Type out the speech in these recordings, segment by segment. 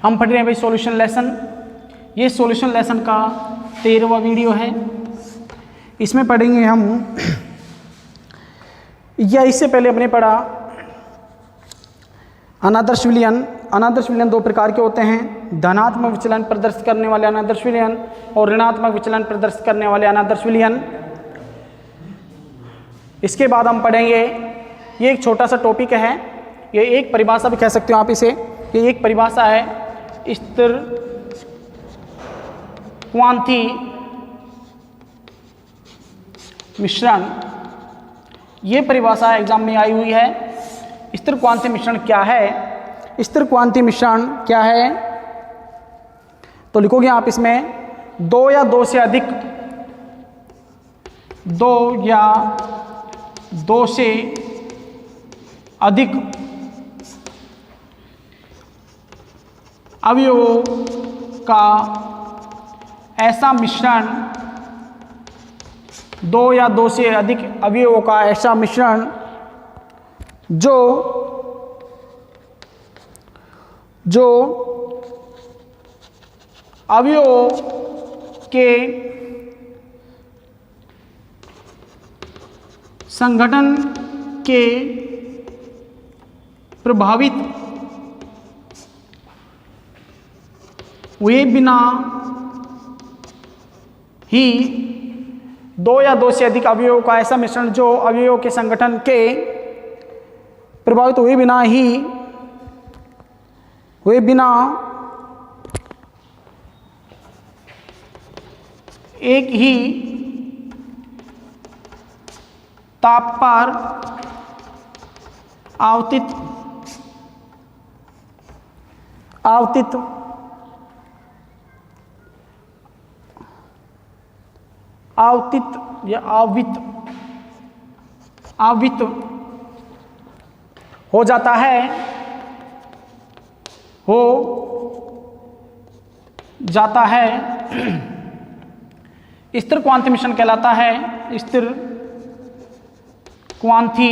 हम पढ़ रहे हैं भाई सॉल्यूशन लेसन। ये सॉल्यूशन लेसन का 13वां वीडियो है। इसमें पढ़ेंगे हम, या इससे पहले हमने पढ़ा अनादर्श विलयन। अनादर्श विलयन दो प्रकार के होते हैं, धनात्मक विचलन प्रदर्शित करने वाले अनादर्श विलयन और ऋणात्मक विचलन प्रदर्शित करने वाले अनादर्श विलयन। इसके बाद हम पढ़ेंगे, ये एक छोटा सा टॉपिक है, ये एक परिभाषा भी कह सकते हो आप इसे, ये एक परिभाषा है स्थिर क्वांति मिश्रण। ये परिभाषा एग्जाम में आई हुई है। स्थिर क्वांति मिश्रण क्या है? स्थिर क्वांति मिश्रण क्या है? तो लिखोगे आप इसमें दो या दो से अधिक, दो या दो से अधिक अवयवों का ऐसा मिश्रण, दो या दो से अधिक अवयवों का ऐसा मिश्रण जो अवयवों के संगठन के प्रभावित हुए बिना ही, दो या दो से अधिक अवयवों का ऐसा मिश्रण जो अवयवों के संगठन के प्रभावित हुए बिना एक ही ताप पर आवतित या आवित हो जाता है, स्थिर क्वांति मिश्रण कहलाता है। स्थिर क्वांति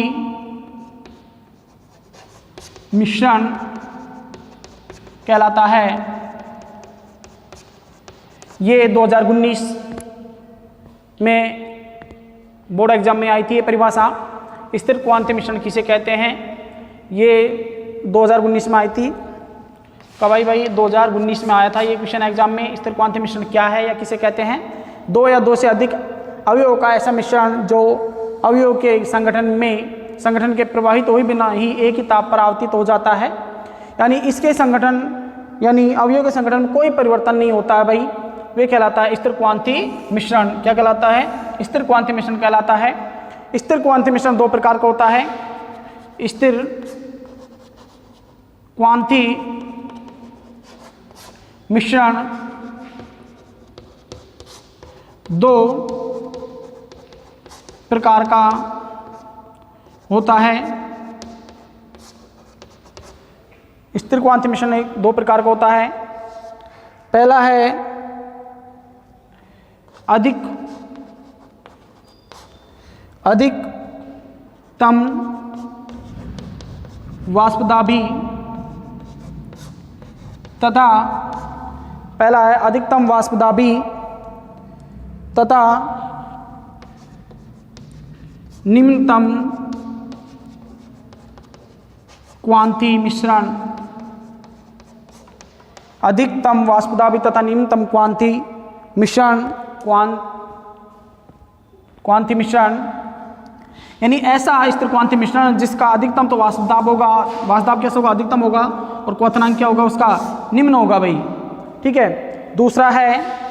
मिश्रण कहलाता है। ये 2019 में बोर्ड एग्जाम में आई थी ये परिभाषा, स्थिर क्वांति मिश्रण किसे कहते हैं। ये 2019 में आई थी। कब आई भाई? 2019 में आया था ये क्वेश्चन एग्जाम में। स्थिर क्वांति मिश्रण क्या है या किसे कहते हैं? दो या दो से अधिक अवयवों का ऐसा मिश्रण जो अवयवों के संगठन के प्रवाहित हुए बिना ही एक ही ताप पर आवतित हो जाता है। यानी इसके संगठन, यानी अवयवों के संगठन में कोई परिवर्तन नहीं होता है भाई, वे कहलाता है स्थिर क्वांति मिश्रण। क्या कहलाता है? स्थिर क्वांति मिश्रण कहलाता है। स्थिर क्वांति मिश्रण दो प्रकार का होता है। स्थिर क्वांति मिश्रण दो प्रकार का होता है। स्थिर क्वांति मिश्रण दो प्रकार का होता है। पहला है अधिकतम वाष्पदाबी तथा निम्नतम क्वांति मिश्रण। अधिकतम वाष्पदाबी तथा निम्नतम क्वांति मिश्रण, क्वांति मिश्रण यानी ऐसा स्थिर क्वांति मिश्रण जिसका अधिकतम तो वाष्पदाब होगा, वाष्पदाब कैसा होगा? अधिकतम होगा, और क्वथनांक क्या होगा उसका? निम्न होगा भाई। ठीक है। दूसरा है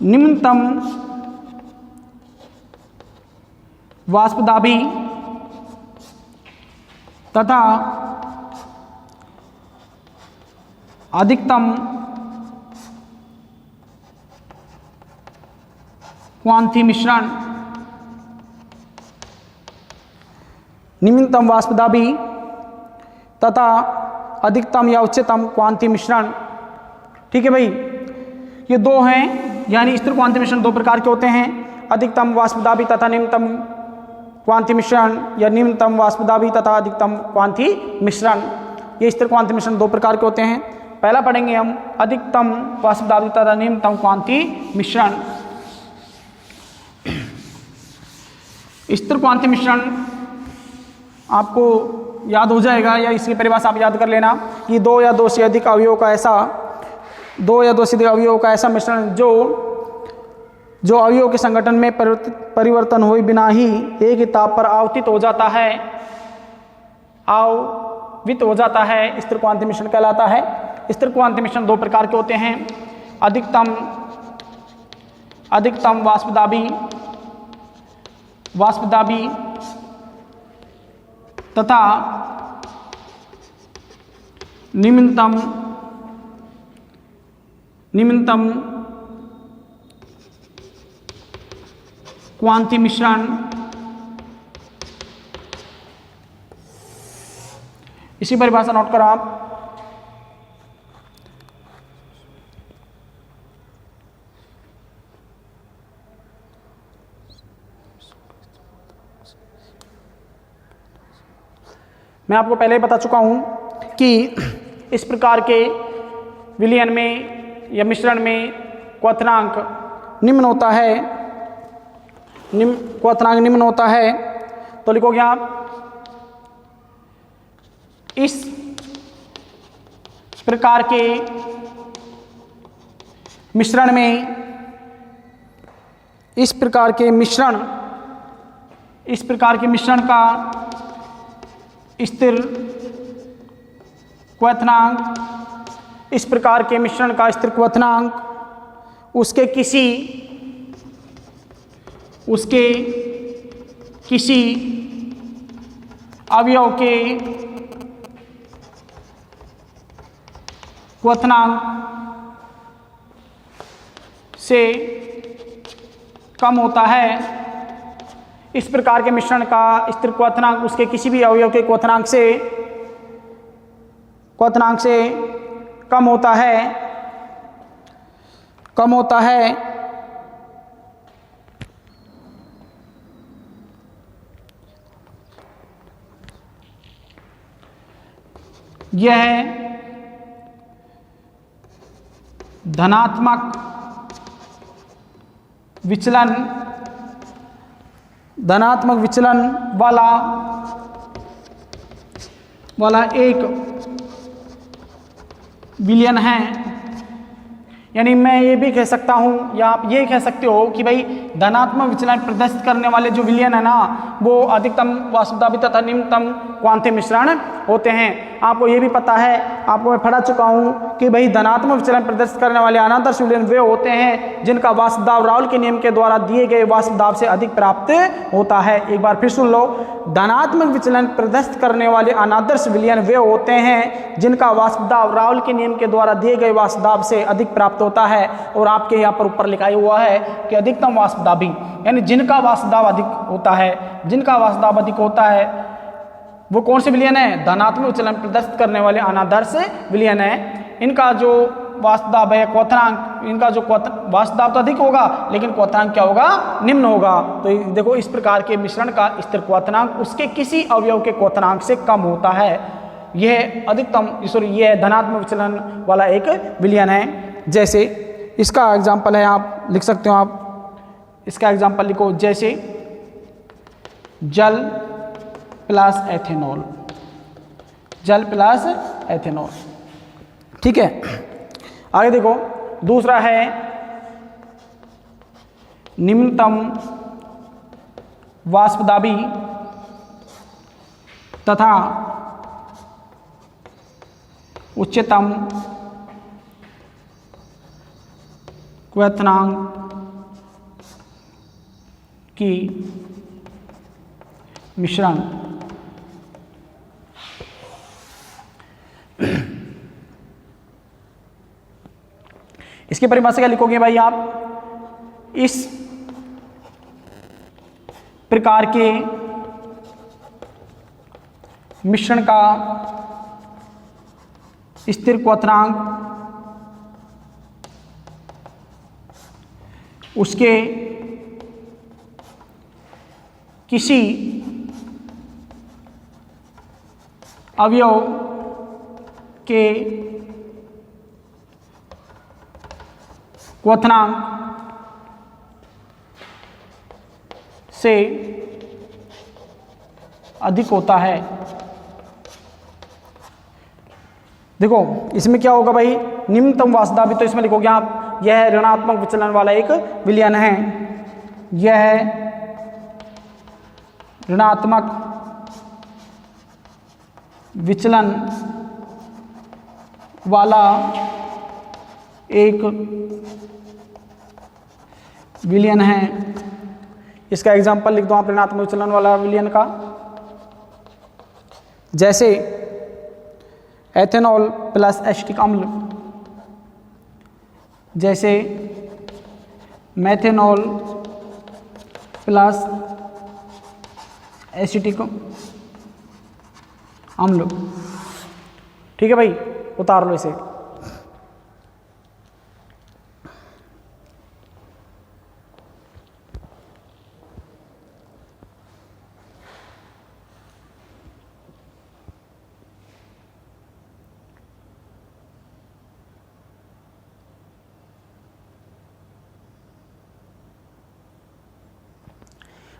निम्नतम वाष्पदाबी तथा अधिकतम क्वांति मिश्रण। निम्नतम वाष्पदाबी तथा अधिकतम या उच्चतम क्वांति मिश्रण। ठीक है भाई, ये दो हैं, यानी स्थिर क्वांति मिश्रण दो प्रकार के होते हैं, अधिकतम वाष्पदाबी तथा निम्नतम क्वांति मिश्रण, या निम्नतम वाष्पदाबी तथा अधिकतम क्वांति मिश्रण। ये स्थिर क्वांति मिश्रण दो प्रकार के होते हैं। पहला पढ़ेंगे हम अधिकतम वाष्प दाब तथा न्यूनतम क्वांति मिश्रण। स्थिर क्वांति मिश्रण आपको याद हो जाएगा या इसकी परिभाषा आप याद कर लेना कि दो या दो से अधिक अवयवों का ऐसा मिश्रण जो अवयवों के संगठन में परिवर्तन हुए बिना ही एक ही ताप पर आवतित हो जाता है स्थिर क्वांति मिश्रण कहलाता है। स्थिर क्वांति मिश्रण दो प्रकार के होते हैं, अधिकतम वाष्पदाबी तथा निम्नतम क्वांति मिश्रण। इसी परिभाषा नोट करो आप। मैं आपको पहले ही बता चुका हूं कि इस प्रकार के विलयन में या मिश्रण में क्वथनांक निम्न होता है। तो लिखोगे आप इस प्रकार के मिश्रण का स्थिर क्वथनांक उसके किसी अवयव के क्वथनांक से कम होता है। इस प्रकार के मिश्रण का स्थिर क्वथनांक उसके किसी भी अवयव के क्वथनांक से कम होता है। यह धनात्मक विचलन वाला एक विलयन है। यानी मैं ये भी कह सकता हूं या आप ये कह सकते हो कि भाई धनात्मक विचलन प्रदर्शित करने वाले जो विलयन है ना वो अधिकतम वाष्पदाबी तथा निम्नतम क्वांति मिश्रण होते हैं। आपको ये भी पता है, आपको मैं पढ़ा चुका हूं कि भाई धनात्मक विचलन प्रदर्शित करने वाले अनादर्श विलयन वे होते हैं जिनका वाष्प दाब राउल के नियम के द्वारा दिए गए वाष्प दाब से अधिक प्राप्त होता है। एक बार फिर सुन लो, धनात्मक विचलन प्रदर्शित करने वाले अनादर्श विलयन वे होते हैं जिनका वाष्प दाब राउल के नियम के द्वारा दिए गए वाष्प दाब से अधिक प्राप्त होता है। और आपके यहाँ पर ऊपर लिखा हुआ है कि अधिकतम वाष्पदाबी यानी जिनका वाष्प दाब अधिक होता है वो कौन से विलयन है? धनात्मक विचलन प्रदर्शित करने वाले अनादर्श विलयन है। इनका जो वाष्प दाब है क्वथनांक, इनका जो वाष्प दाब तो अधिक होगा लेकिन क्वथनांक क्या होगा? निम्न होगा। तो देखो इस प्रकार के मिश्रण का स्थिर क्वथनांक उसके किसी अवयव के क्वथनांक से कम होता है। यह यह धनात्मक विचलन वाला एक विलयन है। जैसे इसका एग्जाम्पल है, आप लिख सकते हो, आप इसका एग्जाम्पल लिखो, जैसे जल प्लस एथेनॉल। ठीक है, आगे देखो, दूसरा है निम्नतम वाष्पदाबी तथा उच्चतम क्वथनांक की मिश्रण। इसकी परिभाषा क्या लिखोगे भाई आप? इस प्रकार के मिश्रण का स्थिर क्वथनांक उसके किसी अवयव के क्वथनांक से अधिक होता है। देखो इसमें क्या होगा भाई, निम्नतम वास्तविक, तो इसमें लिखोगे आप यह ऋणात्मक विचलन वाला एक विलयन है, यह ऋणात्मक विचलन वाला एक विलयन है। इसका एग्जांपल लिख दो आप ऋणात्मक विचलन वाला विलयन का, जैसे एथेनॉल प्लस एसिटिक अम्ल, जैसे मेथेनॉल प्लस एसिटिक अम्ल। ठीक है भाई, उतार लो इसे।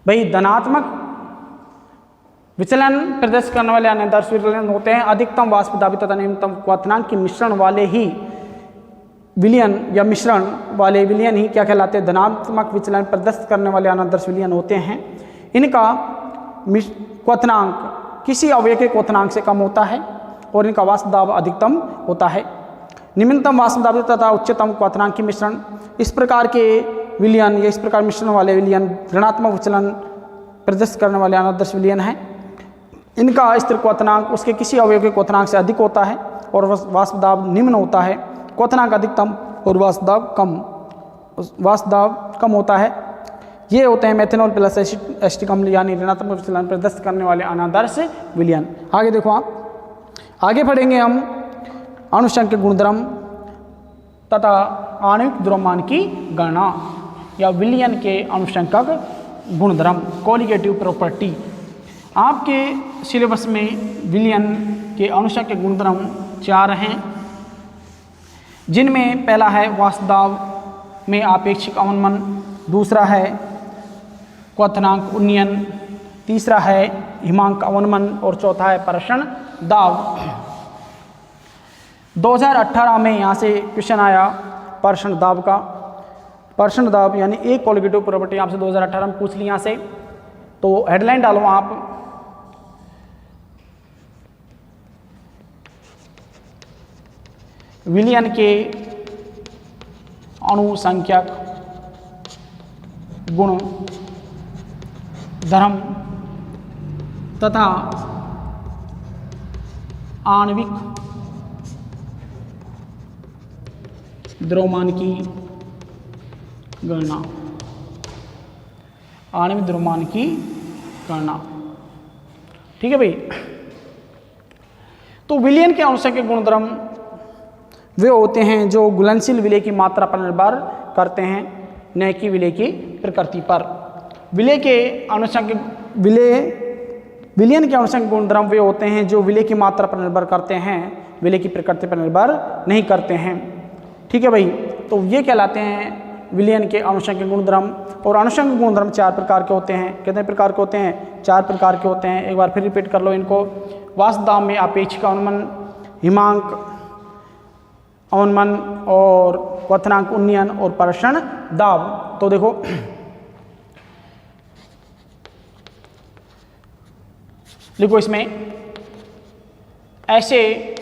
भाई धनात्मक विचलन प्रदर्शित करने वाले अनादर्श विलयन होते हैं अधिकतम वाष्प दाबी तथा न्यूनतम क्वथनांक के मिश्रण वाले ही विलयन या मिश्रण वाले विलयन ही क्या कहलाते हैं, धनात्मक विचलन प्रदर्शित करने वाले अनादर्श विलयन होते हैं। इनका क्वथनांक किसी अवयव के क्वथनांक से कम होता है और इनका वाष्प दाब अधिकतम होता है। निम्नतम वाष्प दाब तथा उच्चतम क्वथनांक के मिश्रण, इस प्रकार के विलयन या इस प्रकार मिश्रण वाले विलयन ऋणात्मक विचलन प्रदर्शित करने वाले अनादर्श विलयन हैं। इनका स्थिर क्वथनांक उसके किसी अवयव के क्वथनांक से अधिक होता है और वाष्प दाब निम्न होता है। क्वथनांक अधिकतम और वाष्प दाब कम होता है। ये होते हैं मेथेनॉल प्लस एसिटिक अम्ल यानी ऋणात्मक विचलन प्रदर्शित करने वाले अनादर्श विलयन। आगे देखो आप, आगे पढ़ेंगे हम अणुसंख्यक गुणधर्म तथा आणविक द्रव्यमान की गणना या विलयन के अणुसंख्यक गुणधर्म, कोलिगेटिव प्रॉपर्टी। आपके सिलेबस में विलयन के अणुसंख्यक गुणधर्म 4 हैं, जिनमें पहला है वाष्प दाब में आपेक्षिक अवनमन, दूसरा है क्वथनांक उन्नयन, तीसरा है हिमांक अवनमन और चौथा है प्रसरण दाब। 2018 में यहाँ से क्वेश्चन आया प्रसरण दाब का। प्रसरण दाब यानी एक कोलिगेटिव प्रॉपर्टी आपसे 2018 में पूछ ली यहाँ से, तो हेडलाइन डालो आप विलयन के अणुसंख्यक गुण धर्म तथा आणविक द्रव्यमान की गणना, आणविक द्रव्यमान की गणना। ठीक है भाई, तो विलयन के अणुसंख्यक गुणधर्म वे होते हैं जो घुलनशील विलय की मात्रा पर निर्भर करते हैं, न कि विलय की प्रकृति पर। विलयन के अणुसंख्यक गुणधर्म वे होते हैं जो विलय की मात्रा पर निर्भर करते हैं, विलय की प्रकृति पर निर्भर नहीं करते हैं। ठीक है भाई, तो ये कहलाते हैं विलयन के अणुसंख्यक गुणधर्म। और अणुसंख्यक गुणधर्म 4 प्रकार के होते हैं। कितने प्रकार के होते हैं? 4 प्रकार के होते हैं। एक बार फिर रिपीट कर लो इनको। वाष्प दाब में आपेक्षिक अवनमन, हिमांक अवनमन और क्वथनांक उन्नयन और प्रसरण दाब। तो देखो लिखो इसमें ऐसे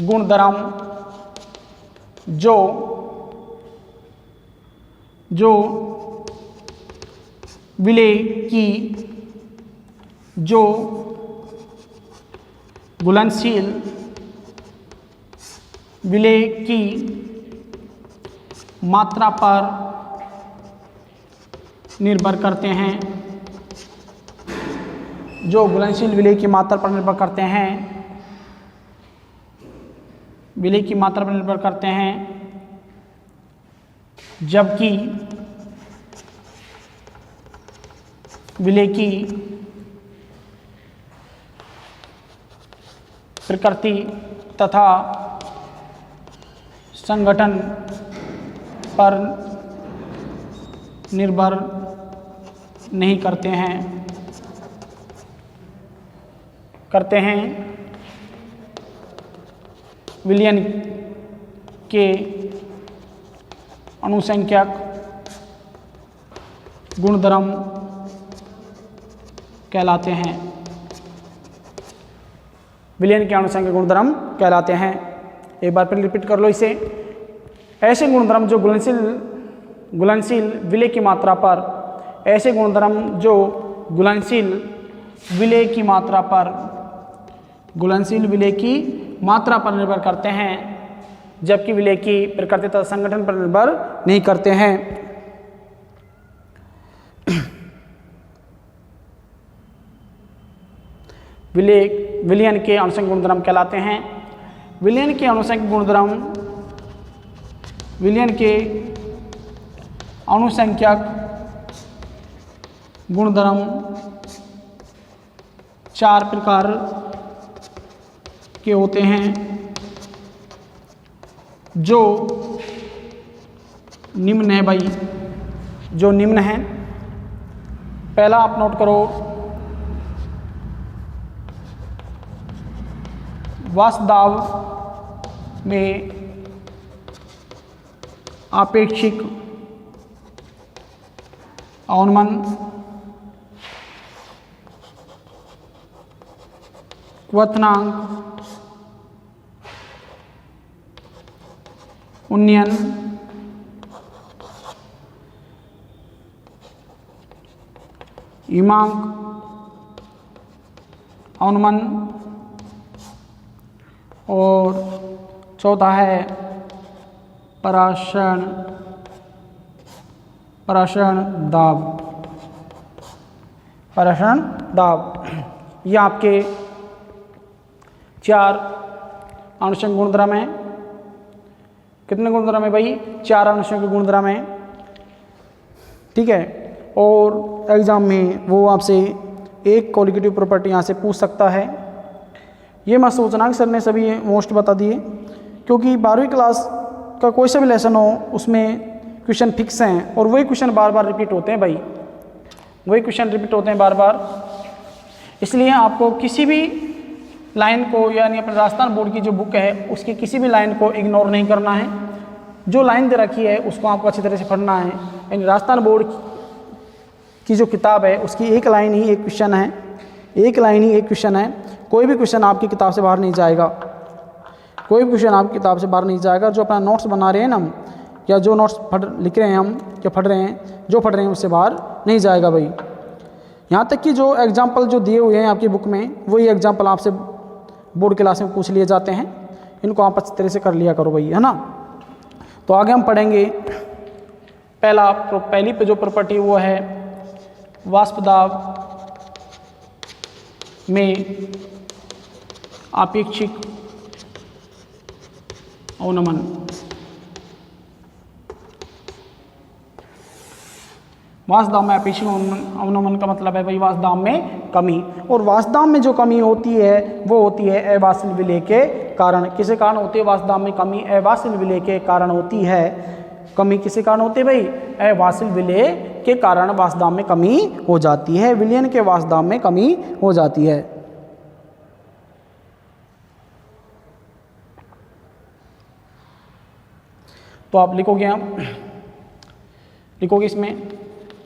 गुणधर्म जो विलय की जो घुलनशील विलय की मात्रा पर निर्भर करते हैं, जो घुलनशील विलय की मात्रा पर निर्भर करते हैं, विलय की मात्रा पर निर्भर करते हैं, जबकि विलय की प्रकृति तथा संगठन पर निर्भर नहीं करते हैं विलियन के अनुसंख्यक गुणधर्म कहलाते हैं। विलियन के अनुसंख्यक गुणधर्म कहलाते हैं। एक बार फिर रिपीट कर लो इसे। ऐसे गुणधर्म जो घुलनशील विलेय की मात्रा पर, ऐसे गुणधर्म जो घुलनशील विलेय की मात्रा पर, घुलनशील विलेय की मात्रा पर निर्भर करते हैं, जबकि विलेय की प्रकृति तथा संगठन पर निर्भर नहीं करते हैं। विलियन के अनुसंख्यक गुणधर्म कहलाते हैं। विलियन के अनुसंख्यक गुणधर्म, विलियन के अनुसंख्यक गुणधर्म 4 प्रकार के होते हैं, जो निम्न है भाई, जो निम्न है। पहला आप नोट करो, वास्तव में आपेक्षिक अवनमन, क्वथनांक, उन्नयन, हिमांक, अवनमन और चौथा है परासरण दाब। परासरण दाब, ये आपके 4 अनुसंख्यक गुणधर्म हैं। कितने गुणधर्म है भाई? 4 अनुसंख्यक गुणधर्म हैं, ठीक है। और एग्जाम में वो आपसे एक क्वालिटेटिव प्रॉपर्टी यहाँ से पूछ सकता है। ये मत सोचना कि सर ने सभी मोस्ट बता दिए, क्योंकि 12वीं क्लास का कोई सा भी लेसन हो उसमें क्वेश्चन फिक्स हैं और वही क्वेश्चन बार बार रिपीट होते हैं भाई, वही क्वेश्चन रिपीट होते हैं बार बार। इसलिए आपको किसी भी लाइन को, यानी अपने राजस्थान बोर्ड की जो बुक है उसकी किसी भी लाइन को इग्नोर नहीं करना है। जो लाइन दे रखी है उसको आपको अच्छी तरह से पढ़ना है। यानी राजस्थान बोर्ड की जो किताब है उसकी एक लाइन ही एक क्वेश्चन है, एक लाइन ही एक क्वेश्चन है। कोई भी क्वेश्चन आपकी किताब से बाहर नहीं जाएगा, कोई भी क्वेश्चन आपकी किताब से बाहर नहीं जाएगा। जो अपना नोट्स बना रहे हैं ना हम, या जो नोट्स लिख रहे हैं हम, या पढ़ रहे हैं, उससे बाहर नहीं जाएगा भाई। यहाँ तक कि जो एग्जाम्पल जो दिए हुए हैं आपकी बुक में, वही एग्जाम्पल आपसे बोर्ड क्लास में पूछ लिए जाते हैं। इनको आप अच्छी तरह से कर लिया करो भाई, है ना। तो आगे हम पढ़ेंगे। पहली पे जो प्रॉपर्टी वो है वाष्प दाब में आपेक्षिक अवनमन। वाष्पदाब में आपेक्षिक अवनमन का मतलब है भाई वाष्पदाब में कमी। और वाष्पदाब में जो कमी होती है वो होती है अवाष्पशील विलेय के कारण। किसके कारण होती है वाष्पदाब में कमी? अवाष्पशील विलेय के कारण होती है कमी। किसके कारण होती है भाई? अवाष्पशील विलेय के कारण वाष्पदाब में कमी हो जाती है, विलयन के वाष्पदाब में कमी हो जाती है। तो आप लिखोगे, इसमें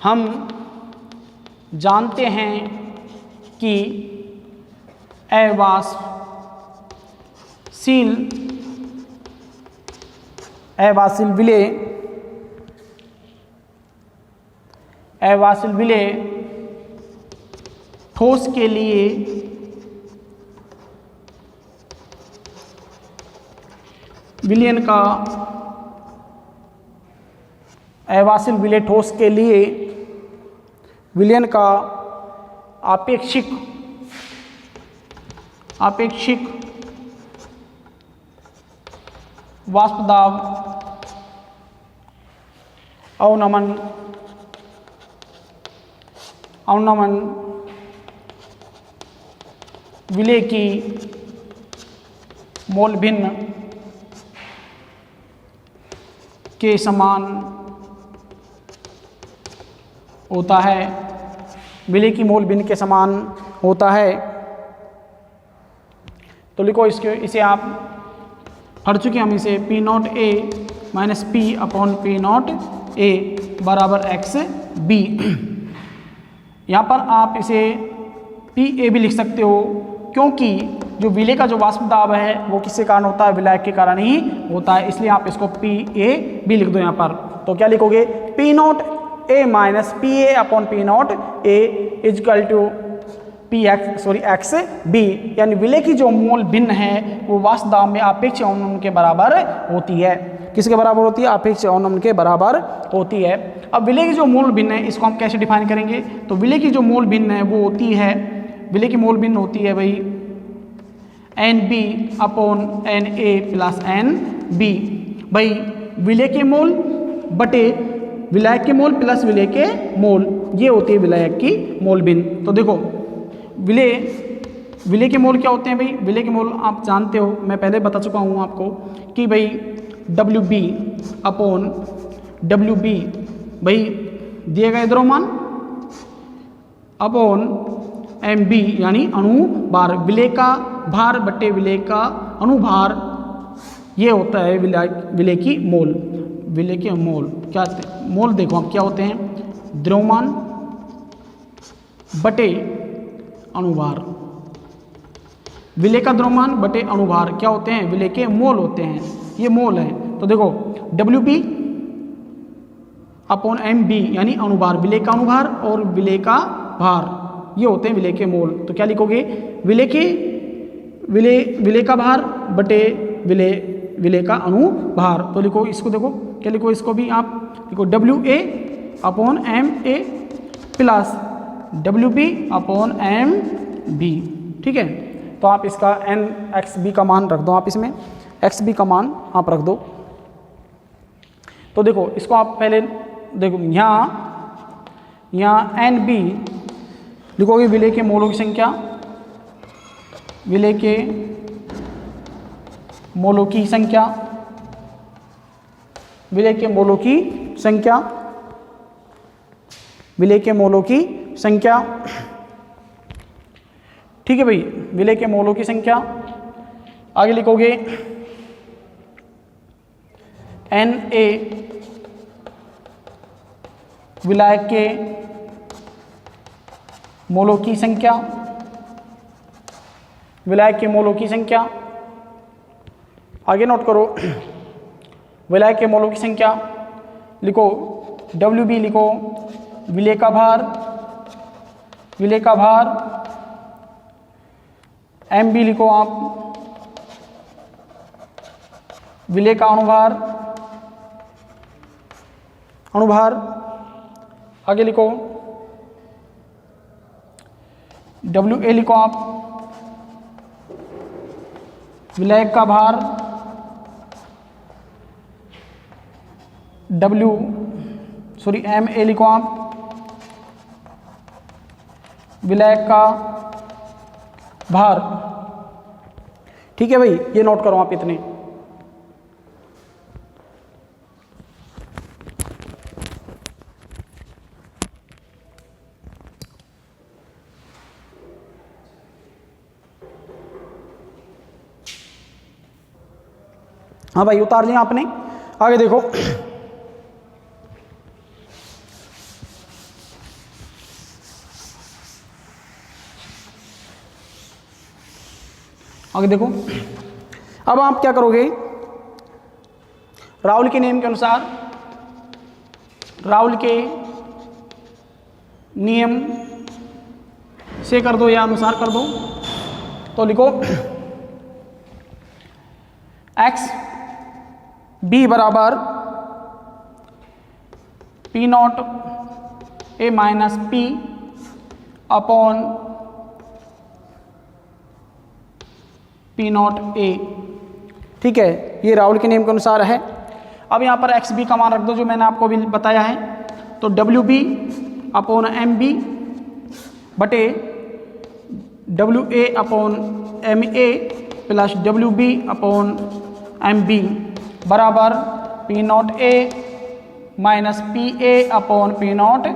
हम जानते हैं कि अवाष्पशील विलेय ठोस के लिए विलयन का, अवाष्पशील विलेय ठोस के लिए विलयन का आपेक्षिक वाष्पदाब अवनमन विलेय की मोल भिन्न के समान होता है, विलेय की मोल भिन्न के समान होता है। तो लिखो इसे आप पढ़ चुके हम इसे P naught A minus P upon P naught ए बराबर एक्स बी। यहाँ पर आप इसे पी ए भी लिख सकते हो, क्योंकि जो विलेय का जो वाष्प दाब है वो किसके कारण होता है, विलायक के कारण ही होता है, इसलिए आप इसको पी ए भी लिख दो यहाँ पर। तो क्या लिखोगे, P naught A minus P A upon P naught A is equal to P x x B, यानी विलेय की जो मोल भिन्न है वो वाष्प दाब में आपेक्ष अवनमन के बराबर होती है। किसके बराबर होती है, आपेक्ष अवनमन के बराबर होती है। अब विलेय की जो मोल भिन्न है इसको हम कैसे डिफाइन करेंगे, तो विलेय की जो मोल भिन्न है वो होती है, विलेय की मोल भिन्न होती है भाई N B upon N A plus N B. भाई विलेय के मोल बटे विलायक के मोल प्लस विलेय के मोल, ये होती है विलायक की मोल भिन्न। तो देखो विलेय के मोल क्या होते हैं भाई, विलेय के मोल आप जानते हो, मैं पहले बता चुका हूँ आपको कि भाई W B upon W B भाई दिए गए द्रव्यमान अपॉन एम बी यानी अणुभार, विलेय का भार बटे विलेय का अणुभार, ये होता है विलेय की मोल। विलेय के मोल क्या मोल देखो आप क्या होते हैं, द्रव्यमान बटे अणुभार, विलेय का द्रव्यमान बटे अणुभार क्या होते हैं, विलेय के मोल होते हैं, ये मोल है। तो देखो W B upon M B यानी अणुभार, विलेय का अणुभार और विलेय का भार, ये होते हैं विलेय के मोल। तो क्या लिखोगे, विलेय का भार बटे विलेय का अणुभार। तो लिखो इसको, देखो क्या लिखो, इसको भी आप लिखो W A upon M A plus W B upon M B. ठीक है, तो आप इसका एन एक्स बी का मान रख दो, आप इसमें एक्स बी का मान आप रख दो। तो देखो इसको आप पहले देखो यहाँ एन बी लिखोगे विलेय के मोलों की संख्या, विलेय के मोलों की संख्या, विलेय के मोलों की संख्या, विलेय के मोलों की संख्या। ठीक है भाई, विलेय के मोलों की संख्या। आगे लिखोगे एन ए विलायक के मोलों की संख्या, विलायक के मोलों की संख्या। आगे नोट करो विलायक के मोलों की संख्या, लिखो डब्ल्यू बी लिखो विलेय का भार, विलेय का भार, एम बी लिखो आप विलेय का अणुभार, अणुभार। आगे लिखो डब्ल्यू ए लिखो आप विलायक का भार, एम ए लिखो आप विलायक का भार। ठीक है भाई, ये नोट करो आप इतने। हाँ भाई उतार लिया आपने। आगे देखो आगे देखो, अब आप क्या करोगे, राउल के नियम के अनुसार, राउल के नियम से कर दो या अनुसार कर दो। तो लिखो एक्स बी बराबर P naught A minus P upon P naught A. ठीक है, ये राउल के नियम के अनुसार है। अब यहाँ पर एक्स बी का मान रख दो जो मैंने आपको भी बताया है। तो W B upon M B बटे W A upon M A plus W B upon M B बराबर P naught A minus P A upon P naught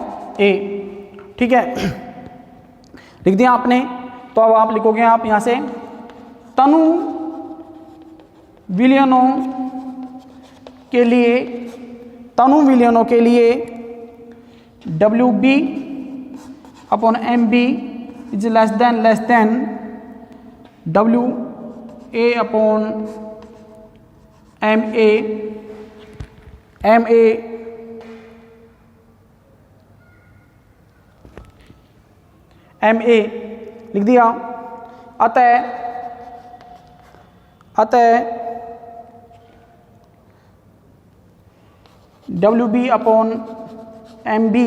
A. ठीक है, लिख दिया आपने। तो अब आप लिखोगे आप यहाँ से तनु विलयनों के लिए W B upon M B is less than W A upon M A लिख दिया। अतः W B upon M B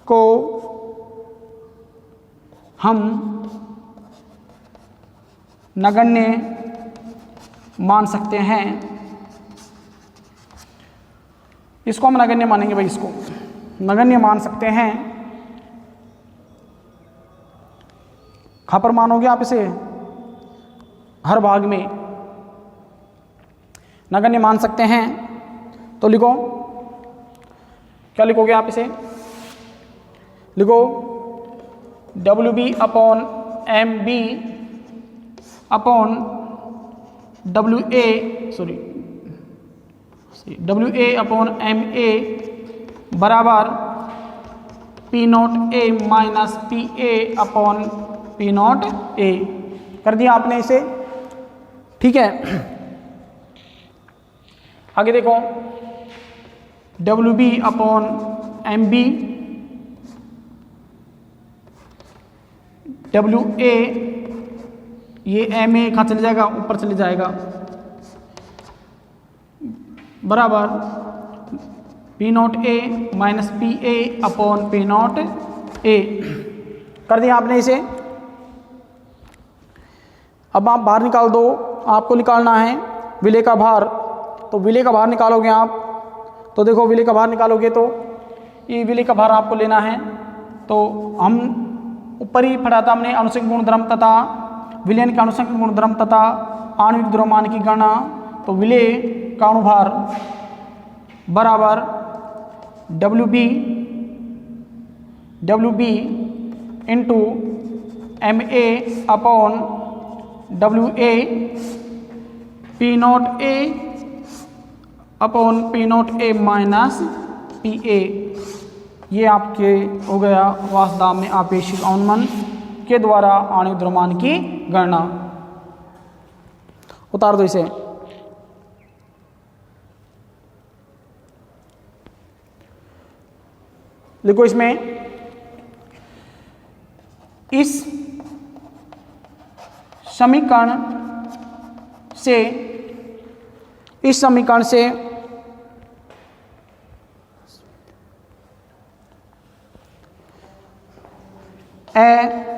को हम नगण्य मान सकते हैं। इसको हम नगण्य मानेंगे भाई, इसको नगण्य मान सकते हैं। कहाँ पर मानोगे आप इसे? हर भाग में नगण्य मान सकते हैं। तो लिखो, क्या लिखोगे आप इसे? लिखो W B upon M B upon W A upon M A बराबर P naught A minus P A upon P naught A. कर दिया आपने इसे। ठीक है, आगे देखो W B upon M B W A, ये एम ए कहाँ चले जाएगा? ऊपर चले जाएगा, बराबर P naught A minus P A upon P naught A. कर दिया आपने इसे। अब आप बाहर निकाल दो। आपको निकालना है विलय का भार। तो विलय का भार निकालोगे आप, तो देखो विलय का भार निकालोगे तो ये विलय का भार आपको लेना है। तो हम ऊपर ही पढ़ा था हमने आनुषंगिक गुणधर्म तथा विलयन के आनुषंगिक गुणधर्म तथा आणविक द्रव्यमान की गणना। तो विलय का अनुभार बराबर W B into M A upon W A P naught A upon P naught A minus P A. ये आपके हो गया वाष्पदाब में आपेक्षिक अवनमन के द्वारा आणविक द्रव्यमान की गणना। उतार दो इसे। लिखो इसमें इस समीकरण से ए